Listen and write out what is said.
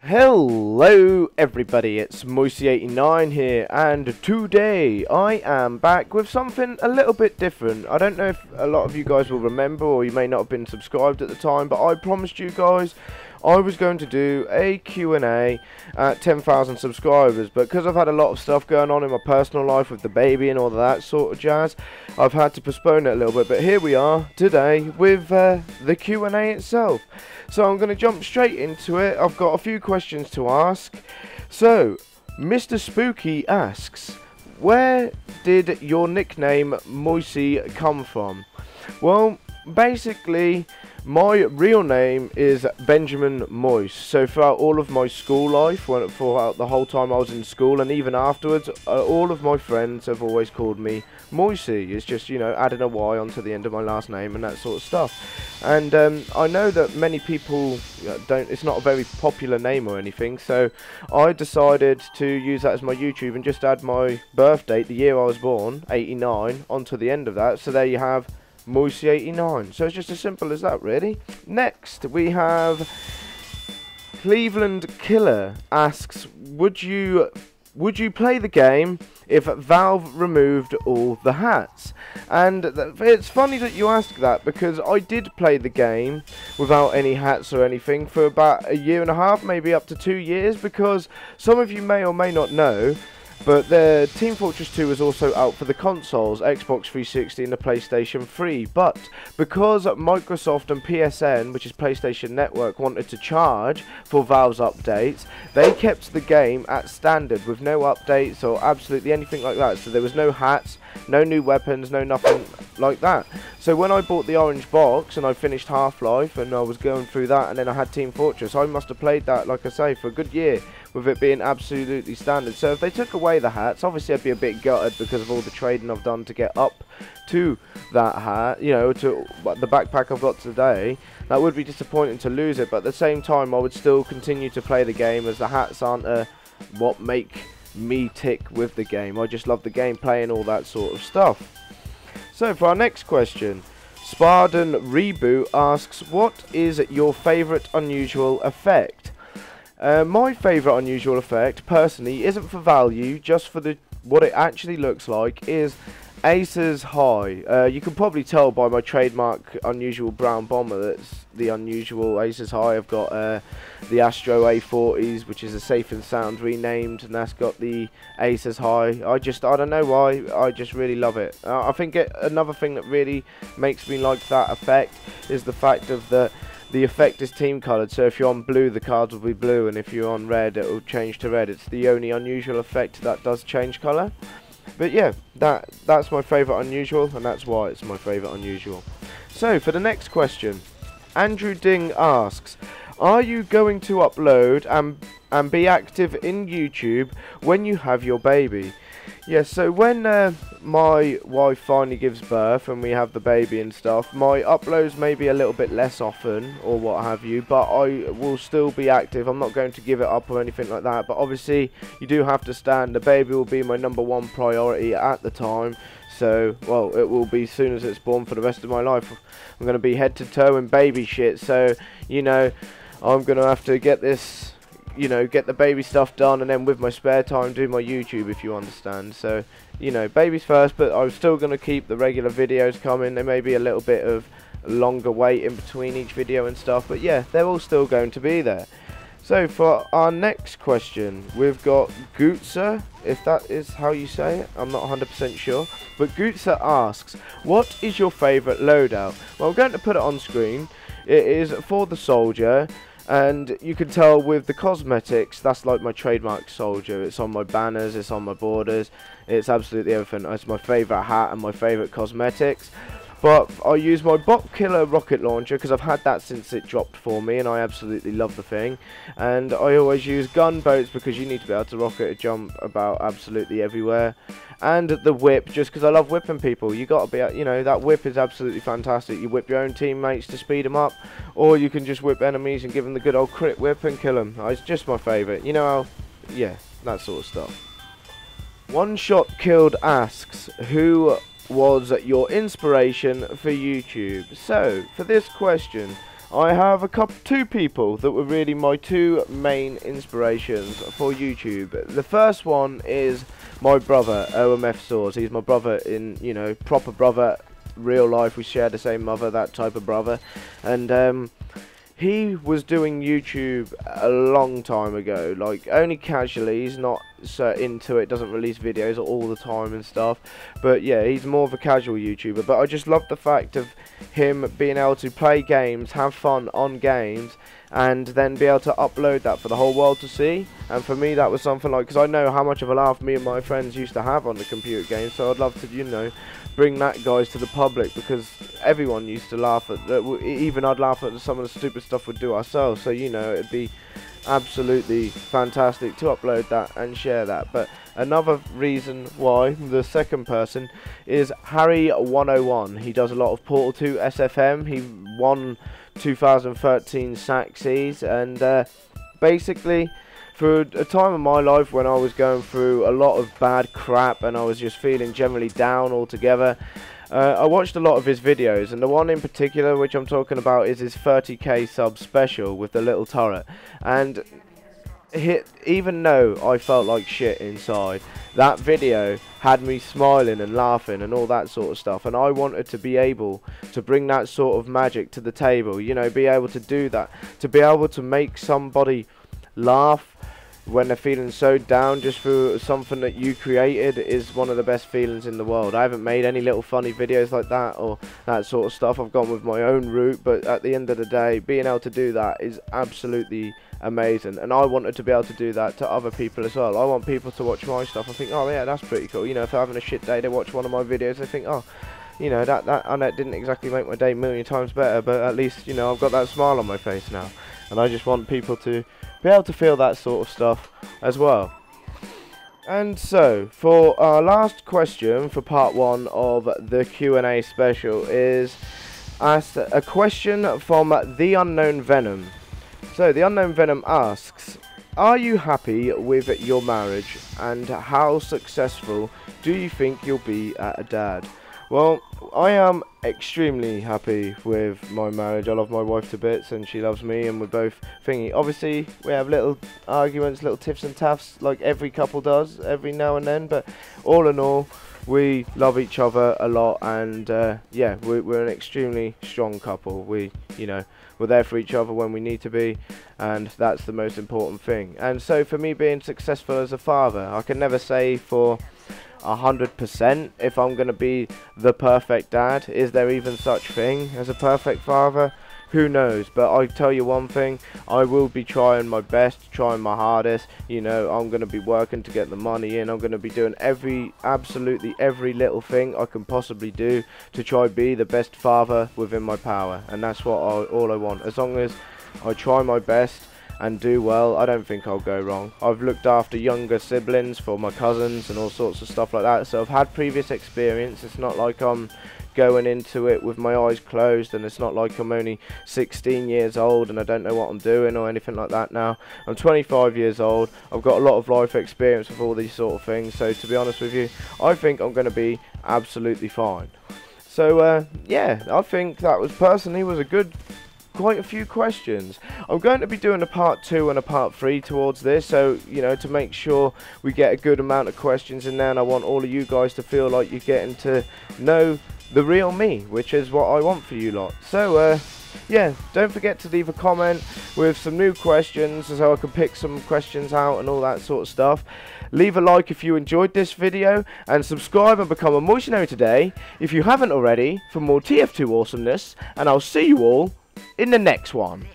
Hello everybody, it's Moysey89 here, and today I am back with something a little bit different. I don't know if a lot of you guys will remember, or you may not have been subscribed at the time, but I promised you guys I was going to do a Q&A at 10,000 subscribers, but because I've had a lot of stuff going on in my personal life with the baby and all of that sort of jazz, I've had to postpone it a little bit. But here we are today with the Q&A itself. So I'm going to jump straight into it. I've got a few questions to ask. So, Mr. Spooky asks, where did your nickname Moysey come from? Well, basically, my real name is Benjamin Moyse. So throughout all of my school life, throughout the whole time I was in school, and even afterwards, all of my friends have always called me Moysey. It's just, you know, adding a Y onto the end of my last name and that sort of stuff. And I know that many people it's not a very popular name or anything, so I decided to use that as my YouTube and just add my birth date, the year I was born, 89, onto the end of that. So there you have Moysey89. So it's just as simple as that, really. Next we have Cleveland Killer asks, would you play the game if Valve removed all the hats? And it's funny that you ask that, because I did play the game without any hats or anything for about a year and a half, maybe up to 2 years, because some of you may or may not know, but the Team Fortress 2 is also out for the consoles, Xbox 360 and the PlayStation 3. But because Microsoft and PSN, which is PlayStation Network, wanted to charge for Valve's updates, they kept the game at standard with no updates or absolutely anything like that. So there was no hats, no new weapons, no nothing like that. So when I bought the orange box and I finished Half-Life and I was going through that, and then I had Team Fortress, I must have played that, like I say, for a good year, with it being absolutely standard. So if they took away the hats, obviously I'd be a bit gutted because of all the trading I've done to get up to that hat, you know, to the backpack I've got today. That would be disappointing to lose it, but at the same time I would still continue to play the game, as the hats aren't what make me tick with the game. I just love the gameplay and all that sort of stuff. So for our next question, Spartan Reboot asks, what is your favourite unusual effect? My favourite unusual effect, personally, isn't for value, just for what it actually looks like, is Aces High. You can probably tell by my trademark unusual brown bomber that's the unusual Aces High. I've got the Astro A40s, which is a Safe and Sound renamed, and that's got the Aces High. I don't know why, I just really love it. I think another thing that really makes me like that effect is the fact of the effect is team coloured, so if you're on blue the cards will be blue, and if you're on red it will change to red. It's the only unusual effect that does change colour. But yeah, that's my favourite unusual, and that's why it's my favourite unusual. So for the next question, Andrew Ding asks, are you going to upload and be active in YouTube when you have your baby? Yes, so when my wife finally gives birth and we have the baby and stuff, my uploads may be a little bit less often or what have you, but I will still be active. I'm not going to give it up or anything like that, but obviously you do have to stand. The baby will be my #1 priority at the time. So, well, it will be as soon as it's born for the rest of my life. I'm going to be head to toe in baby shit, so, you know, I'm going to have to get this, you know, get the baby stuff done, and then with my spare time do my YouTube, if you understand. So, you know, babies first, but I'm still going to keep the regular videos coming. There may be a little bit of longer wait in between each video and stuff, but yeah, they're all still going to be there. So for our next question, we've got Gootsa, if that is how you say it, I'm not 100% sure. But Gootsa asks, what is your favourite loadout? Well, I'm going to put it on screen. It is for the soldier, and you can tell with the cosmetics, that's like my trademark soldier. It's on my banners, it's on my borders, it's absolutely everything. It's my favourite hat and my favourite cosmetics. But I use my Bot Killer rocket launcher because I've had that since it dropped for me, and I absolutely love the thing. And I always use gunboats because you need to be able to rocket a jump about absolutely everywhere. And the whip, just because I love whipping people. You got to be, you know, that whip is absolutely fantastic. You whip your own teammates to speed them up, or you can just whip enemies and give them the good old crit whip and kill them. It's just my favourite. You know, yeah, that sort of stuff. One Shot Killed asks, who was your inspiration for YouTube? So, for this question, I have two people that were really my two main inspirations for YouTube. The first one is my brother, OMF Swords. He's my brother in, you know, proper brother, real life. We share the same mother, that type of brother. And he was doing YouTube a long time ago, like only casually. He's not so into it, doesn't release videos all the time and stuff, but yeah, he's more of a casual YouTuber. But I just love the fact of him being able to play games, have fun on games, and then be able to upload that for the whole world to see. And for me, that was something like, because I know how much of a laugh me and my friends used to have on the computer game, so I'd love to, you know, bring that guys to the public, because everyone used to laugh at that. Even I'd laugh at some of the stupid stuff we'd do ourselves, so you know, it'd be absolutely fantastic to upload that and share that. But another reason why, the second person, is Harry101. He does a lot of Portal 2 SFM. He won 2013 Saxies, and basically for a time of my life when I was going through a lot of bad crap and I was just feeling generally down altogether, I watched a lot of his videos, and the one in particular which I'm talking about is his 30k sub special with the little turret. And even though I felt like shit inside, that video had me smiling and laughing and all that sort of stuff, and I wanted to be able to bring that sort of magic to the table, you know, be able to do that, to be able to make somebody laugh when they're feeling so down just through something that you created, is one of the best feelings in the world. I haven't made any little funny videos like that or that sort of stuff. I've gone with my own route, but at the end of the day, being able to do that is absolutely amazing, and I wanted to be able to do that to other people as well. I want people to watch my stuff and think, oh yeah, that's pretty cool. You know, if they're having a shit day, they watch one of my videos, they think, oh, you know, that I know it didn't exactly make my day a million times better, but at least, you know, I've got that smile on my face now. And I just want people to be able to feel that sort of stuff as well. And so, for our last question for part 1 of the Q&A special is asked a question from the Unknown Venom. So, the Unknown Venom asks, are you happy with your marriage, and how successful do you think you'll be as a dad? Well, I am extremely happy with my marriage. I love my wife to bits and she loves me, and we're both thingy. Obviously, we have little arguments, little tiffs and taffs like every couple does every now and then, but all in all, we love each other a lot, and yeah, we're an extremely strong couple. We, you know, we're there for each other when we need to be, and that's the most important thing. And so for me being successful as a father, I can never say for 100% if I'm going to be the perfect dad. Is there even such thing as a perfect father? Who knows? But I tell you one thing, I will be trying my best, trying my hardest. You know, I'm going to be working to get the money in. I'm going to be doing absolutely every little thing I can possibly do to try be the best father within my power. And that's what all I want. As long as I try my best and do well, I don't think I'll go wrong. I've looked after younger siblings for my cousins and all sorts of stuff like that, so I've had previous experience. It's not like I'm going into it with my eyes closed, and it's not like I'm only 16 years old and I don't know what I'm doing or anything like that now. I'm 25 years old, I've got a lot of life experience with all these sort of things, so to be honest with you, I think I'm going to be absolutely fine. So yeah, I think that was quite a few questions. I'm going to be doing a part 2 and a part 3 towards this, so you know, to make sure we get a good amount of questions in there, and I want all of you guys to feel like you're getting to know the real me, which is what I want for you lot. So yeah, don't forget to leave a comment with some new questions so I can pick some questions out and all that sort of stuff. Leave a like if you enjoyed this video, and subscribe and become a Moysernary today if you haven't already for more TF2 awesomeness, and I'll see you all in the next one.